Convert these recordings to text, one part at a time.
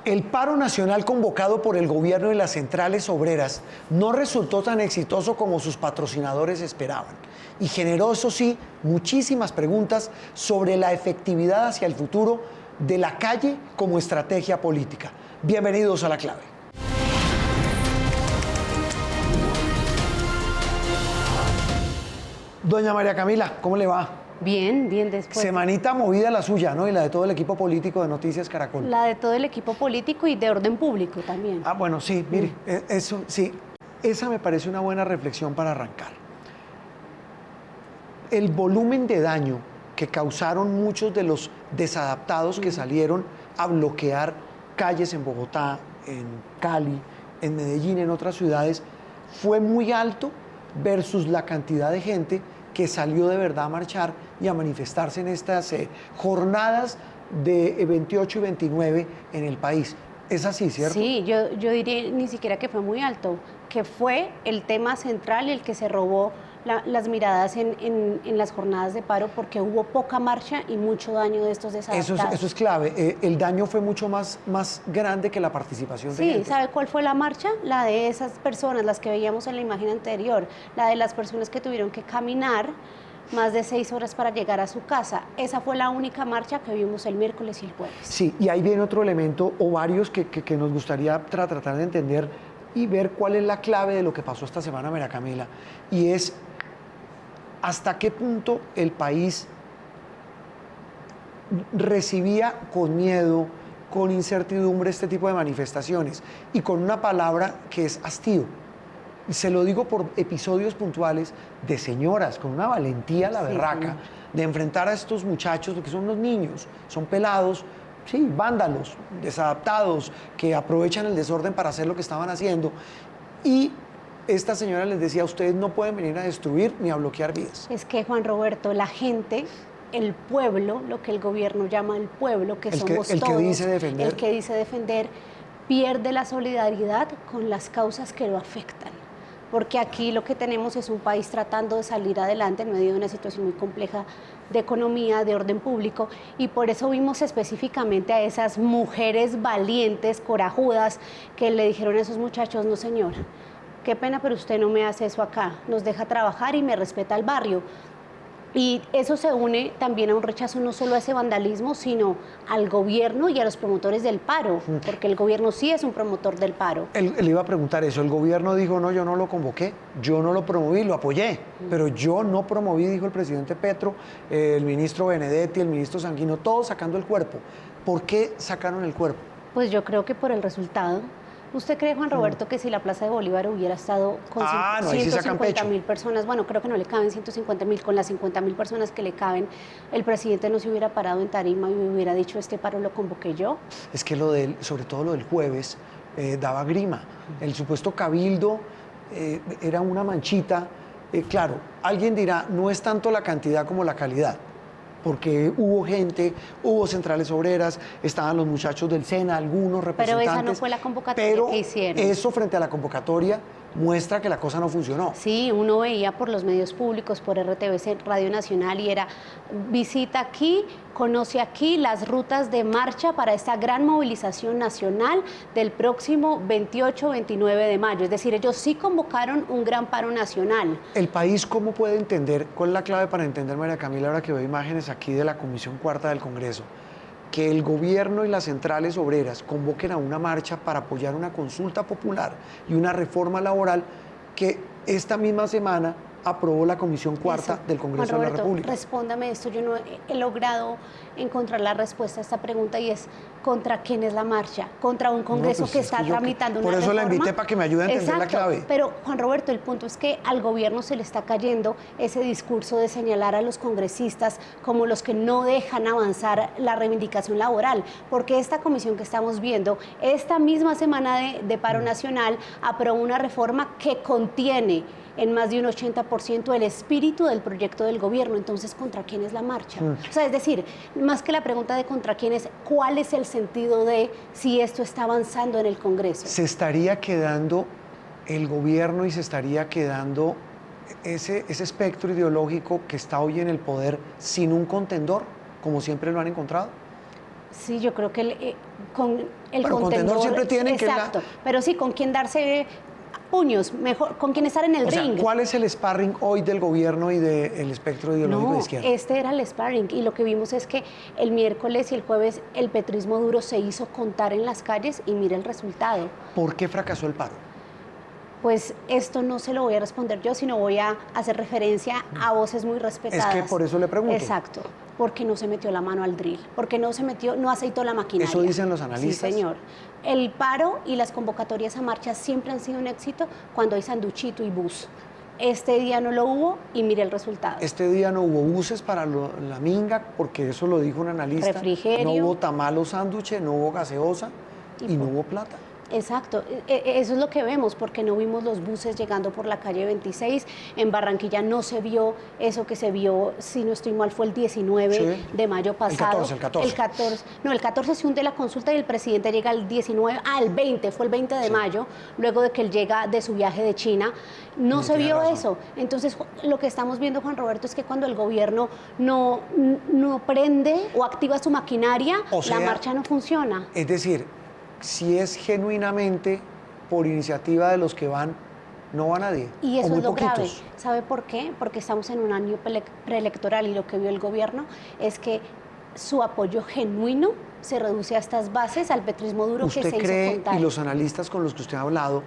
El paro nacional convocado por el gobierno y las centrales obreras no resultó tan exitoso como sus patrocinadores esperaban y generó, eso sí, muchísimas preguntas sobre la efectividad hacia el futuro de la calle como estrategia política. Bienvenidos a La Clave. Doña María Camila, ¿cómo le va? Bien, bien después. Semanita movida la suya, ¿no? Y la de todo el equipo político de Noticias Caracol. La de todo el equipo político y de orden público también. Ah, bueno, sí, mire, eso, sí, esa me parece una buena reflexión para arrancar. El volumen de daño que causaron muchos de los desadaptados que salieron a bloquear calles en Bogotá, en Cali, en Medellín, en otras ciudades, fue muy alto versus la cantidad de gente que salió de verdad a marchar y a manifestarse en estas jornadas de 28 y 29 en el país. ¿Es así, cierto? Sí, yo diría ni siquiera que fue muy alto, que fue el tema central y el que se robó las miradas en las jornadas de paro, porque hubo poca marcha y mucho daño de estos desadaptados. Eso es clave. El daño fue mucho más grande que la participación de gente. Sí, ¿sabe cuál fue la marcha? La de esas personas, las que veíamos en la imagen anterior, la de las personas que tuvieron que caminar más de 6 horas para llegar a su casa. Esa fue la única marcha que vimos el miércoles y el jueves. Sí, y ahí viene otro elemento o varios que nos gustaría tratar de entender y ver cuál es la clave de lo que pasó esta semana, María Camila, y es hasta qué punto el país recibía con miedo, con incertidumbre este tipo de manifestaciones y con una palabra que es hastío. Se lo digo por episodios puntuales de señoras con una valentía la berraca de enfrentar a estos muchachos, porque son unos niños, son pelados, sí, vándalos, desadaptados, que aprovechan el desorden para hacer lo que estaban haciendo. Y esta señora les decía, ustedes no pueden venir a destruir ni a bloquear vidas. Es que, Juan Roberto, la gente, el pueblo, lo que el gobierno llama el pueblo, que somos todos, el que dice defender, pierde la solidaridad con las causas que lo afectan. Porque aquí lo que tenemos es un país tratando de salir adelante en medio de una situación muy compleja de economía, de orden público, y por eso vimos específicamente a esas mujeres valientes, corajudas, que le dijeron a esos muchachos, no señor, qué pena, pero usted no me hace eso acá, nos deja trabajar y me respeta el barrio. Y eso se une también a un rechazo no solo a ese vandalismo, sino al gobierno y a los promotores del paro, porque el gobierno sí es un promotor del paro. Él iba a preguntar eso, el gobierno dijo, no, yo no lo convoqué, yo no lo promoví, lo apoyé, pero yo no promoví, dijo el presidente Petro, el ministro Benedetti, el ministro Sanguino, todos sacando el cuerpo. ¿Por qué sacaron el cuerpo? Pues yo creo que por el resultado. ¿Usted cree, Juan Roberto, que si la Plaza de Bolívar hubiera estado con 150.000 personas, bueno, creo que no le caben 150.000, con las 50.000 personas que le caben, el presidente no se hubiera parado en tarima y hubiera dicho, este paro lo convoqué yo? Es que sobre todo lo del jueves, daba grima. El supuesto cabildo era una manchita. Claro, alguien dirá, no es tanto la cantidad como la calidad, porque hubo gente, hubo centrales obreras, estaban los muchachos del SENA, algunos representantes. Pero esa no fue la convocatoria que hicieron. Pero eso frente a la convocatoria muestra que la cosa no funcionó. Sí, uno veía por los medios públicos, por RTVC, Radio Nacional, y era visita aquí, conoce aquí las rutas de marcha para esta gran movilización nacional del próximo 28-29 de mayo. Es decir, ellos sí convocaron un gran paro nacional. ¿El país cómo puede entender, cuál es la clave para entender, María Camila, ahora que veo imágenes aquí de la Comisión Cuarta del Congreso, que el gobierno y las centrales obreras convoquen a una marcha para apoyar una consulta popular y una reforma laboral que esta misma semana aprobó la Comisión Cuarta del Congreso de la República? Respóndame esto, yo no he logrado encontrar la respuesta a esta pregunta, y es, ¿contra quién es la marcha? ¿Contra un Congreso que está tramitando una reforma? Por eso la invité, para que me ayude a entender la clave. Pero, Juan Roberto, el punto es que al gobierno se le está cayendo ese discurso de señalar a los congresistas como los que no dejan avanzar la reivindicación laboral, porque esta comisión que estamos viendo, esta misma semana de paro nacional, aprobó una reforma que contiene en más de un 80% el espíritu del proyecto del gobierno. Entonces, ¿contra quién es la marcha? O sea, es decir, más que la pregunta de contra quién es, ¿cuál es el sentido de si esto está avanzando en el Congreso? Se estaría quedando el gobierno y se estaría quedando ese espectro ideológico que está hoy en el poder sin un contendor, como siempre lo han encontrado. Sí, yo creo que con el contendor siempre tienen que... Exacto, pero sí, con quien darse puños, mejor, con quien estar en el ring. Sea, ¿cuál es el sparring hoy del gobierno y del espectro ideológico de izquierda? Este era el sparring y lo que vimos es que el miércoles y el jueves el petrismo duro se hizo contar en las calles y mira el resultado. ¿Por qué fracasó el paro? Pues esto no se lo voy a responder yo, sino voy a hacer referencia a voces muy respetadas. Es que por eso le pregunto. Exacto, porque no se metió la mano al drill, porque no aceitó la maquinaria. ¿Eso dicen los analistas? Sí, señor. El paro y las convocatorias a marchas siempre han sido un éxito cuando hay sanduchito y bus. Este día no lo hubo y mire el resultado. Este día no hubo buses para la minga, porque eso lo dijo un analista. Refrigerio. No hubo tamal o sándwich, no hubo gaseosa y no hubo plata. Exacto, eso es lo que vemos, porque no vimos los buses llegando por la calle 26. En Barranquilla no se vio eso que se vio, si no estoy mal, fue el 19 de mayo pasado. El 14. El 14 se hunde la consulta y el presidente llega el 19, el 20, fue el 20 de mayo, luego de que él llega de su viaje de China. No se vio eso. Entonces, lo que estamos viendo, Juan Roberto, es que cuando el gobierno no prende o activa su maquinaria, la marcha no funciona. Es decir, si es genuinamente por iniciativa de los que van, no va nadie. Y eso es lo poquitos. grave. ¿Sabe por qué? Porque estamos en un año preelectoral y lo que vio el gobierno es que su apoyo genuino se reduce a estas bases, al petrismo duro que se hizo contar. ¿Usted cree, y los analistas con los que usted ha hablado,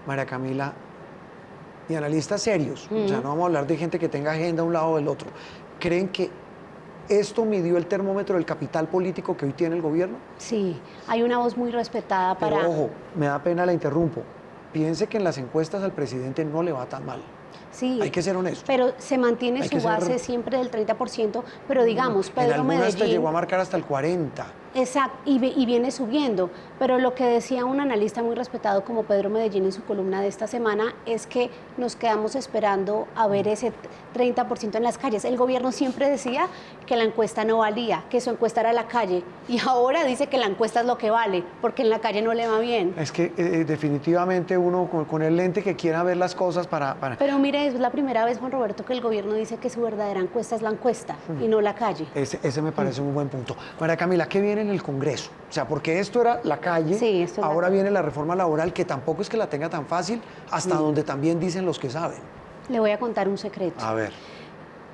María Camila, y analistas serios, o sea, no vamos a hablar de gente que tenga agenda a un lado o del otro, creen que esto midió el termómetro del capital político que hoy tiene el gobierno? Sí, hay una voz muy respetada para... Pero ojo, me da pena, la interrumpo. Piense que en las encuestas al presidente no le va tan mal. Sí, hay que ser honesto. Pero se mantiene su base siempre del 30%, pero digamos, Pedro Medellín... llegó a marcar hasta el 40%. Exacto, y viene subiendo. Pero lo que decía un analista muy respetado como Pedro Medellín en su columna de esta semana es que nos quedamos esperando a ver ese 30% en las calles. El gobierno siempre decía que la encuesta no valía, que su encuesta era la calle, y ahora dice que la encuesta es lo que vale, porque en la calle no le va bien. Es que definitivamente uno con el lente que quiera ver las cosas para... Pero mire, es la primera vez, Juan Roberto, que el gobierno dice que su verdadera encuesta es la encuesta y no la calle. Ese me parece un buen punto. María Camila, ¿qué viene en el Congreso? O sea, porque esto era la calle, sí, ahora viene la reforma laboral, que tampoco es que la tenga tan fácil, hasta donde también dicen los que saben. Le voy a contar un secreto. A ver.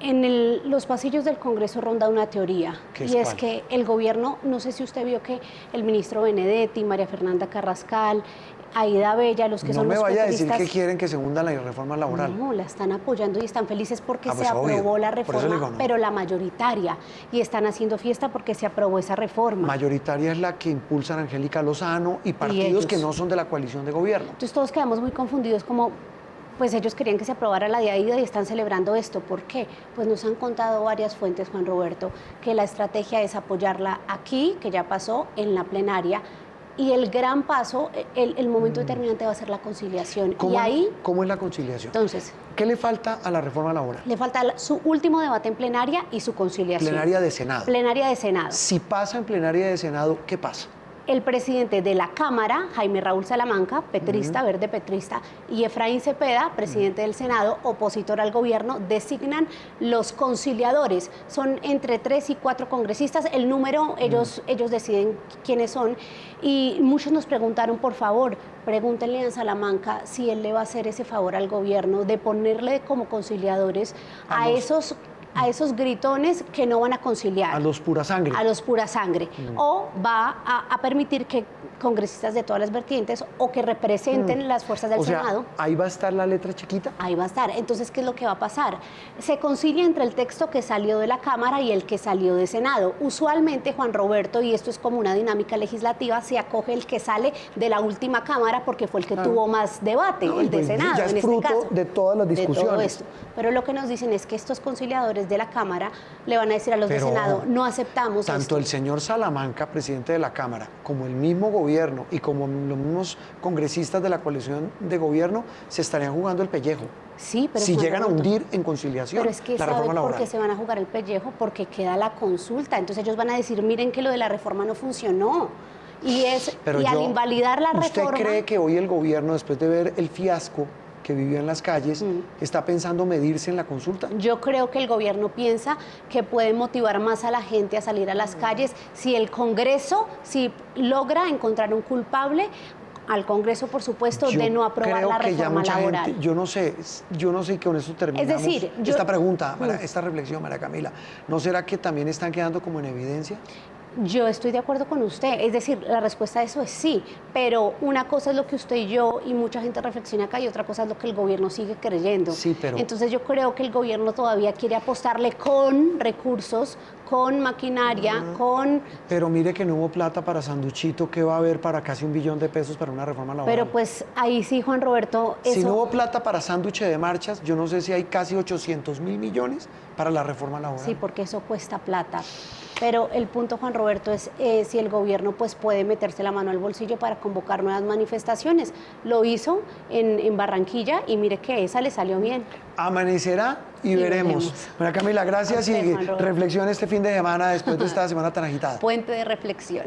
En los pasillos del Congreso ronda una teoría, y es ¿cuál? que el gobierno, no sé si usted vio que el ministro Benedetti, María Fernanda Carrascal, Aida Bella, los que son los No me vaya a decir populistas, que quieren que se hunda la reforma laboral. No, la están apoyando y están felices porque pues se aprobó obvio. la reforma, digo, no. pero la mayoritaria, y están haciendo fiesta porque se aprobó esa reforma. Mayoritaria es la que impulsan Angélica Lozano y partidos que no son de la coalición de gobierno. Entonces todos quedamos muy confundidos, como pues ellos querían que se aprobara la de Aida y están celebrando esto. ¿Por qué? Pues nos han contado varias fuentes, Juan Roberto, que la estrategia es apoyarla aquí, que ya pasó, en la plenaria, y el gran paso, el momento determinante va a ser la conciliación. ¿Cómo es la conciliación? Entonces, ¿qué le falta a la reforma laboral? Le falta su último debate en plenaria y su conciliación. Plenaria de Senado. Plenaria de Senado. Si pasa en plenaria de Senado, ¿qué pasa? El presidente de la Cámara, Jaime Raúl Salamanca, petrista, verde petrista, y Efraín Cepeda, presidente del Senado, opositor al gobierno, designan los conciliadores. Son entre 3 y 4 congresistas. El número, ellos deciden quiénes son. Y muchos nos preguntaron, por favor, pregúntenle a Salamanca si él le va a hacer ese favor al gobierno de ponerle como conciliadores a esos gritones que no van a conciliar. A los pura sangre. A los pura sangre. O va a permitir que congresistas de todas las vertientes o que representen las fuerzas del Senado. ¿Ahí va a estar la letra chiquita? Ahí va a estar. Entonces, ¿qué es lo que va a pasar? Se concilia entre el texto que salió de la Cámara y el que salió de Senado. Usualmente, Juan Roberto, y esto es como una dinámica legislativa, se acoge el que sale de la última Cámara porque fue el que tuvo más debate, el de Senado. Ya es fruto de todas las discusiones. De todo esto. Pero lo que nos dicen es que estos conciliadores de la Cámara le van a decir a los de Senado, no aceptamos tanto el señor Salamanca, presidente de la Cámara, como el mismo gobierno y como los mismos congresistas de la coalición de gobierno se estarían jugando el pellejo. Sí, pero si llegan a hundir en conciliación pero es que la reforma laboral. ¿Por qué se van a jugar el pellejo? Porque queda la consulta. Entonces ellos van a decir, miren que lo de la reforma no funcionó. Y al invalidar la reforma... ¿Usted cree que hoy el gobierno, después de ver el fiasco que vivió en las calles, está pensando medirse en la consulta? Yo creo que el gobierno piensa que puede motivar más a la gente a salir a las calles si el Congreso, si logra encontrar un culpable, al Congreso, por supuesto, de no aprobar la reforma laboral. Gente, yo no sé, y con eso terminamos es decir, esta pregunta, esta reflexión, María Camila. ¿No será que también están quedando como en evidencia? Yo estoy de acuerdo con usted, es decir, la respuesta a eso es sí, pero una cosa es lo que usted y yo y mucha gente reflexiona acá y otra cosa es lo que el gobierno sigue creyendo. Sí, pero... Entonces yo creo que el gobierno todavía quiere apostarle con recursos, con maquinaria, con... Pero mire que no hubo plata para Sanduchito, ¿qué va a haber para casi $1 billón para una reforma laboral? Pero pues ahí sí, Juan Roberto, eso... Si no hubo plata para sándwich de marchas, yo no sé si hay casi 800.000 millones para la reforma laboral. Sí, porque eso cuesta plata. Pero el punto, Juan Roberto, es si el gobierno pues, puede meterse la mano al bolsillo para convocar nuevas manifestaciones. Lo hizo en Barranquilla y mire que esa le salió bien. Amanecerá y veremos. María Camila, gracias y reflexión este fin de semana después de esta semana tan agitada. Puente de reflexión.